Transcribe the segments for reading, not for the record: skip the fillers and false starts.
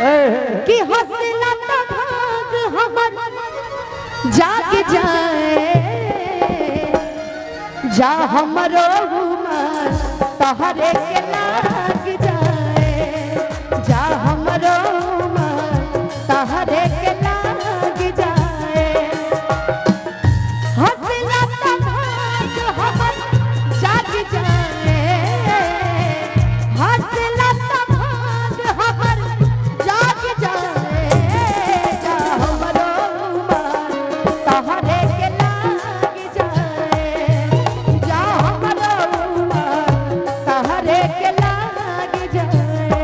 कि हौसला तो भाग हमर जाग जाए जा हमरो उमर तहरे के लाग जाए जा हमरो उमर तहरे के लाग जाए हौसला तो भाग हमर जाग जाए हौसला तो भाग हमर जाग जाए जा हमरो उमर तहरे के लाग जाए जा हमरो उमर तहरे के लाग जाए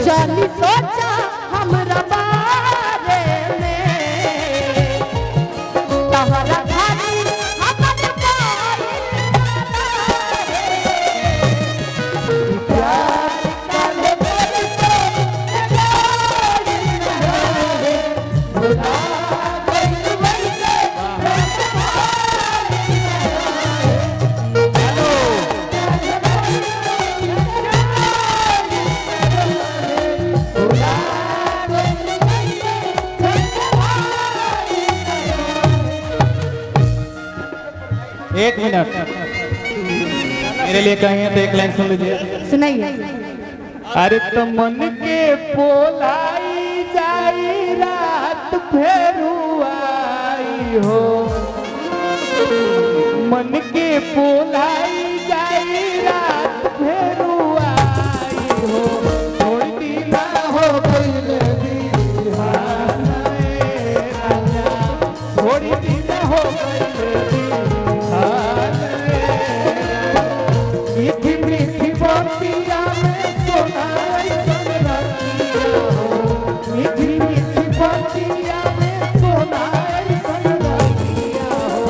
जानी सोचा हमरा बारे में तहरा खातिर हमर प्यार काले मोर से भुला गइल वैसे एक मिनट मेरे लिए कहिए तो एक लाइन सुन लीजिए। सुनाइए। अरे तो मन के पोलाई जाई रात फेरू आई हो मन के पोलाई जाई रात फेरू आई हो कोई दीना हो कोई दीवाना ए राजा थोड़ी दीना हो मीठी मीठी बतिया में सोनाई सनरतिया हो मीठी मीठी बतिया में सोनाई सनरतिया हो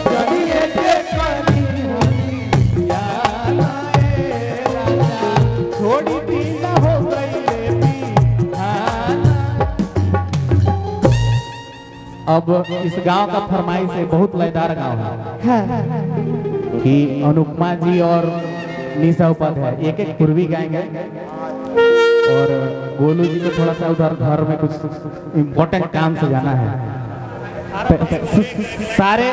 जड़िए के करी होती प्याला ए राजा थोड़ी दीना हो गई दीवाना। अब इस गांव का फरमाइश है, बहुत लयदार गांव है कि अनुपमा जी और निशा उपाध्याय एक एक पूर्वी गाएंगे और गोलू जी को थोड़ा सा उधर घर में कुछ इम्पोर्टेंट काम से जाना है। सारे